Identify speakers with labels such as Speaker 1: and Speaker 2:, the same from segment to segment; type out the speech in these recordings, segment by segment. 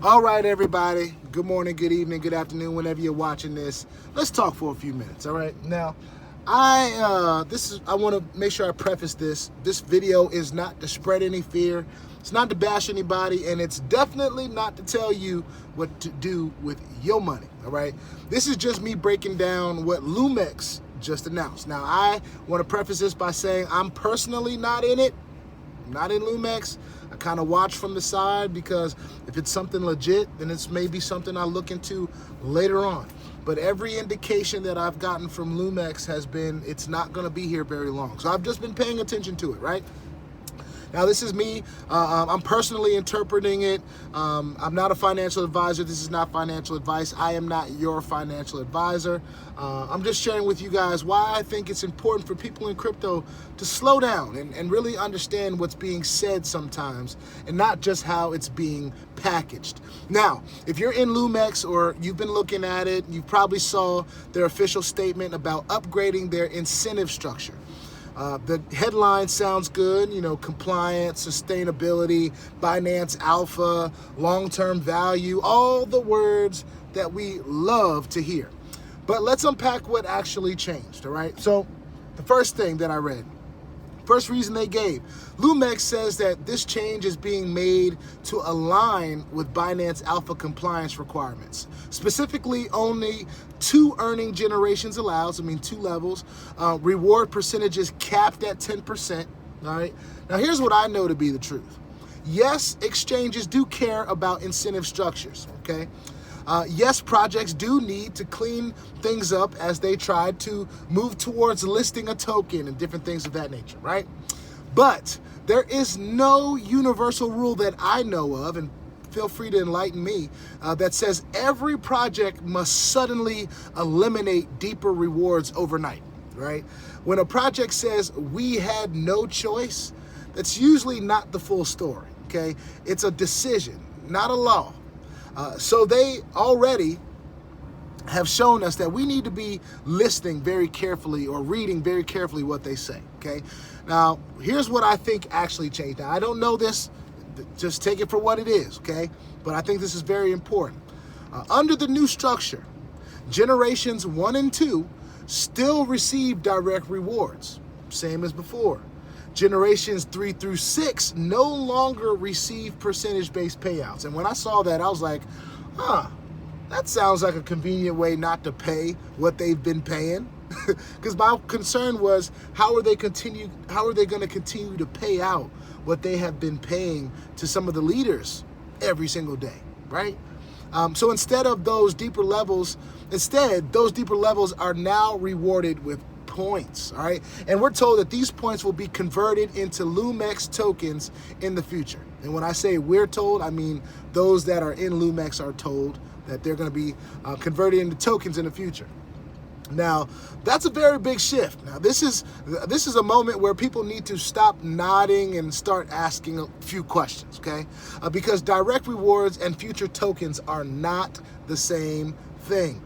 Speaker 1: All right, everybody. Good morning, good evening, good afternoon, whenever you're watching this. Let's talk for a few minutes, all right? Now, I want to make sure I preface this. This video is not to spread any fear. It's not to bash anybody, and it's definitely not to tell you what to do with your money, all right? This is just me breaking down what Loom-X just announced. Now, I want to preface this by saying I'm personally not in it. I'm not in Loom-X. I kind of watch from the side because if it's something legit, then it's maybe something I look into later on. But every indication that I've gotten from Loom-X has been it's not going to be here very long. So I've just been paying attention to it, right? Now, this is me. I'm personally interpreting it. I'm not a financial advisor. This is not financial advice. I am not your financial advisor. I'm just sharing with you guys why I think it's important for people in crypto to slow down and really understand what's being said sometimes and not just how it's being packaged. Now, if you're in Loom-X or you've been looking at it, you probably saw their official statement about upgrading their incentive structure. The headline sounds good, you know, compliance, sustainability, Binance Alpha, long-term value, all the words that we love to hear. But let's unpack what actually changed, all right? So the first thing that I read, first reason they gave, Loom-X says that this change is being made to align with Binance Alpha compliance requirements. Specifically, only 2 earning generations allowed, 2 levels, reward percentages capped at 10%, all right? Now, here's what I know to be the truth. Yes, exchanges do care about incentive structures, okay? Yes, projects do need to clean things up as they try to move towards listing a token and different things of that nature, right? But there is no universal rule that I know of, and feel free to enlighten me, that says every project must suddenly eliminate deeper rewards overnight, right? When a project says we had no choice, that's usually not the full story, okay? It's a decision, not a law. So they already have shown us that we need to be listening very carefully or reading very carefully what they say, okay? Now, here's what I think actually changed. Now, I don't know this. Just take it for what it is, okay? But I think this is very important. Under the new structure, generations 1 and 2 still receive direct rewards, same as before. Generations 3 through 6 no longer receive percentage-based payouts. And when I saw that, I was like, that sounds like a convenient way not to pay what they've been paying. Because my concern was, how are they going to continue to pay out what they have been paying to some of the leaders every single day, right? So instead of those deeper levels, those deeper levels are now rewarded with points, all right? And we're told that these points will be converted into Loom-X tokens in the future. And when I say we're told, I mean those that are in Loom-X are told that they're going to be converted into tokens in the future. Now, that's a very big shift. Now, this is a moment where people need to stop nodding and start asking a few questions, okay? Because direct rewards and future tokens are not the same thing.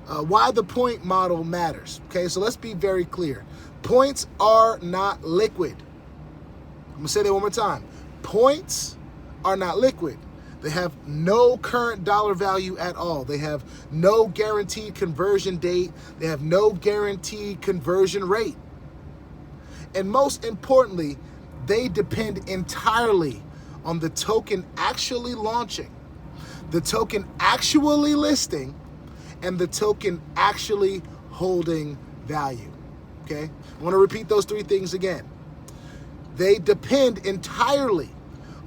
Speaker 1: Why the point model matters, okay? So let's be very clear. Points are not liquid. I'm gonna say that one more time. Points are not liquid. They have no current dollar value at all. They have no guaranteed conversion date. They have no guaranteed conversion rate. And most importantly, they depend entirely on the token actually launching, the token actually listing, and the token actually holding value, okay? I want to repeat those 3 things again. They depend entirely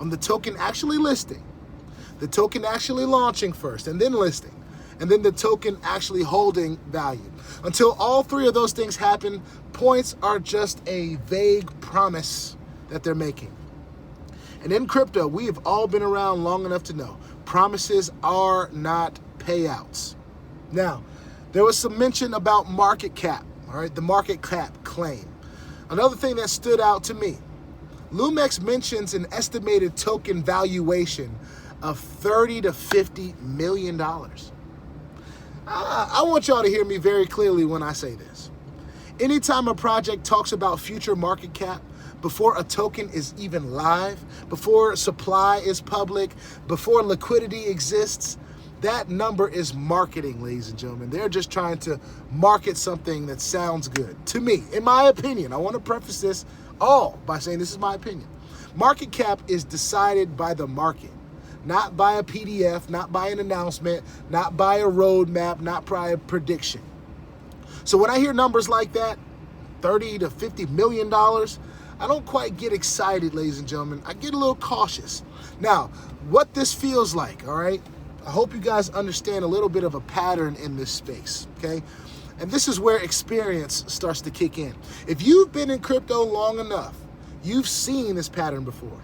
Speaker 1: on the token actually listing, the token actually launching first and then listing, and then the token actually holding value. Until all 3 of those things happen, points are just a vague promise that they're making. And in crypto, we have all been around long enough to know promises are not payouts. Now, there was some mention about market cap, all right, the market cap claim. Another thing that stood out to me, Loom-X mentions an estimated token valuation of $30 to $50 million. I want y'all to hear me very clearly when I say this. Anytime a project talks about future market cap, before a token is even live, before supply is public, before liquidity exists, that number is marketing, ladies and gentlemen. They're just trying to market something that sounds good. To me, in my opinion, I want to preface this all by saying this is my opinion. Market cap is decided by the market, not by a PDF, not by an announcement, not by a roadmap, not by a prediction. So when I hear numbers like that, $30 to $50 million, I don't quite get excited, ladies and gentlemen. I get a little cautious. Now, what this feels like, all right? I hope you guys understand a little bit of a pattern in this space, okay? And this is where experience starts to kick in. If you've been in crypto long enough, you've seen this pattern before.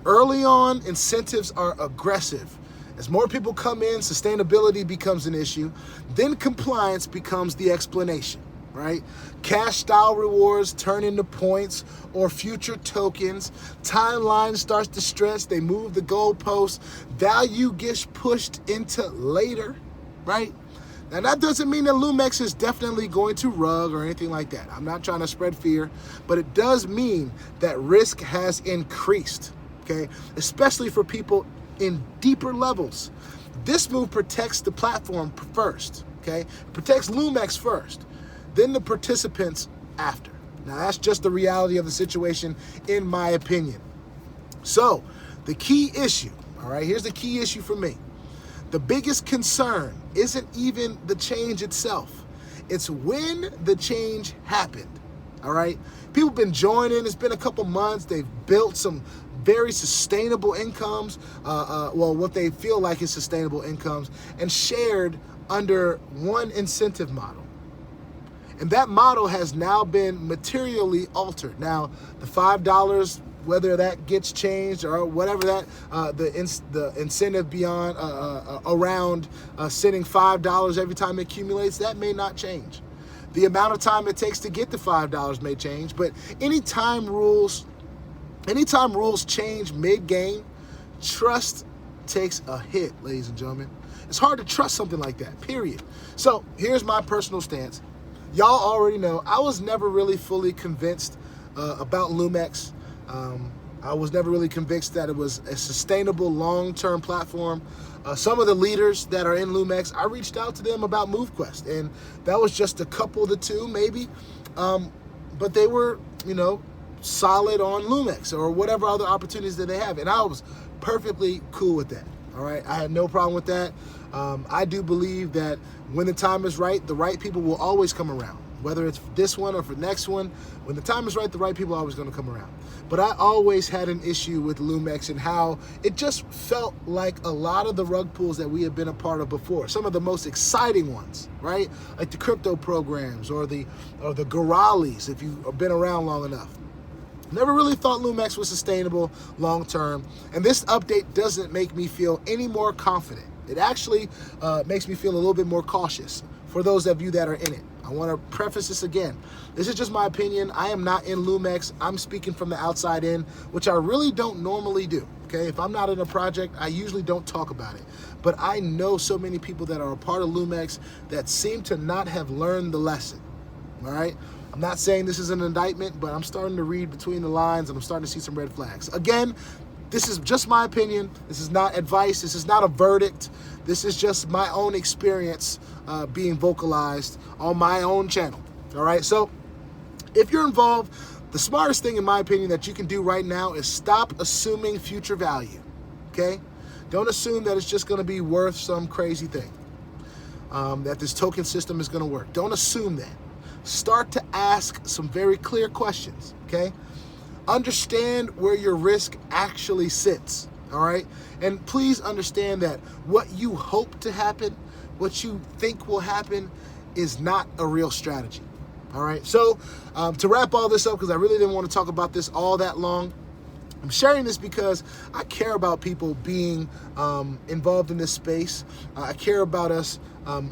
Speaker 1: Early on, incentives are aggressive. As more people come in, sustainability becomes an issue. Then compliance becomes the explanation, right? Cash style rewards turn into points or future tokens. Timeline starts to stretch. They move the goalposts. Value gets pushed into later, right? Now, that doesn't mean that Loom-X is definitely going to rug or anything like that. I'm not trying to spread fear, but it does mean that risk has increased, okay? Especially for people in deeper levels. This move protects the platform first, okay? It protects Loom-X first, then the participants after. Now, that's just the reality of the situation, in my opinion. So, the key issue, all right, here's the key issue for me. The biggest concern isn't even the change itself. It's when the change happened, all right? People have been joining. It's been a couple months. They've built some very sustainable incomes, well, what they feel like is sustainable incomes, and shared under one incentive model. And that model has now been materially altered. Now, the $5, whether that gets changed or whatever that, the incentive beyond, around sending $5 every time it accumulates, that may not change. The amount of time it takes to get the $5 may change, but anytime rules change mid-game, trust takes a hit, ladies and gentlemen. It's hard to trust something like that, period. So here's my personal stance. Y'all already know I was never really fully convinced about Loom-X. I was never really convinced that it was a sustainable long-term platform. Some of the leaders that are in Loom-X, I reached out to them about MoveQuest, and that was just a couple to two maybe, but they were, you know, solid on Loom-X or whatever other opportunities that they have, and I was perfectly cool with that. All right, I had no problem with that. I do believe that when the time is right, the right people will always come around. Whether it's this one or for next one, when the time is right, the right people are always going to come around. But I always had an issue with Loom-X and how it just felt like a lot of the rug pulls that we have been a part of before. Some of the most exciting ones, right? Like the crypto programs or the Garalis, if you've been around long enough. Never really thought Loom-X was sustainable long-term, and this update doesn't make me feel any more confident. It actually makes me feel a little bit more cautious for those of you that are in it. I want to preface this again. This is just my opinion. I am not in Loom-X. I'm speaking from the outside in, which I really don't normally do, okay? If I'm not in a project, I usually don't talk about it. But I know so many people that are a part of Loom-X that seem to not have learned the lesson, all right? I'm not saying this is an indictment, but I'm starting to read between the lines and I'm starting to see some red flags. Again, this is just my opinion. This is not advice. This is not a verdict. This is just my own experience being vocalized on my own channel. All right, so if you're involved, the smartest thing in my opinion that you can do right now is stop assuming future value, okay? Don't assume that it's just gonna be worth some crazy thing, that this token system is gonna work. Don't assume that. Start to ask some very clear questions, okay? Understand where your risk actually sits, all right? And please understand that what you hope to happen, what you think will happen, is not a real strategy, all right? So to wrap all this up, because I really didn't want to talk about this all that long, I'm sharing this because I care about people being involved in this space. I care about us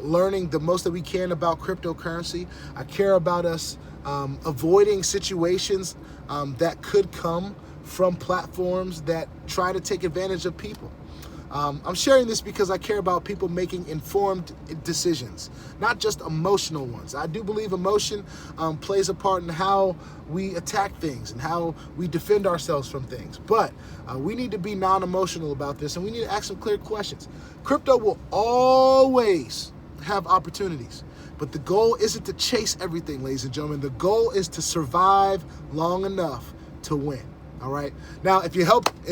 Speaker 1: learning the most that we can about cryptocurrency. I care about us avoiding situations that could come from platforms that try to take advantage of people. I'm sharing this because I care about people making informed decisions, not just emotional ones. I do believe emotion plays a part in how we attack things and how we defend ourselves from things. But we need to be non-emotional about this, and we need to ask some clear questions. Crypto will always have opportunities, but the goal isn't to chase everything, ladies and gentlemen. The goal is to survive long enough to win. All right. Now, if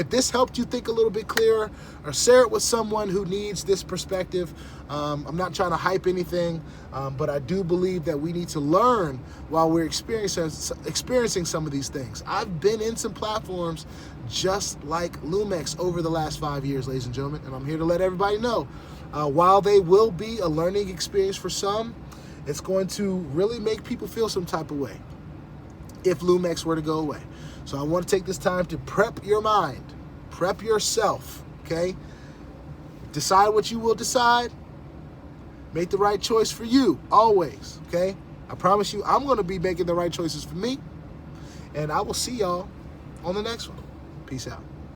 Speaker 1: this helped you think a little bit clearer, or share it with someone who needs this perspective. I'm not trying to hype anything, but I do believe that we need to learn while we're experiencing some of these things. I've been in some platforms just like Loom-X over the last 5 years, ladies and gentlemen, and I'm here to let everybody know, while they will be a learning experience for some, it's going to really make people feel some type of way if Loom-X were to go away. So I want to take this time to prep your mind, prep yourself, okay? Decide what you will decide. Make the right choice for you, always, okay? I promise you, I'm going to be making the right choices for me. And I will see y'all on the next one. Peace out.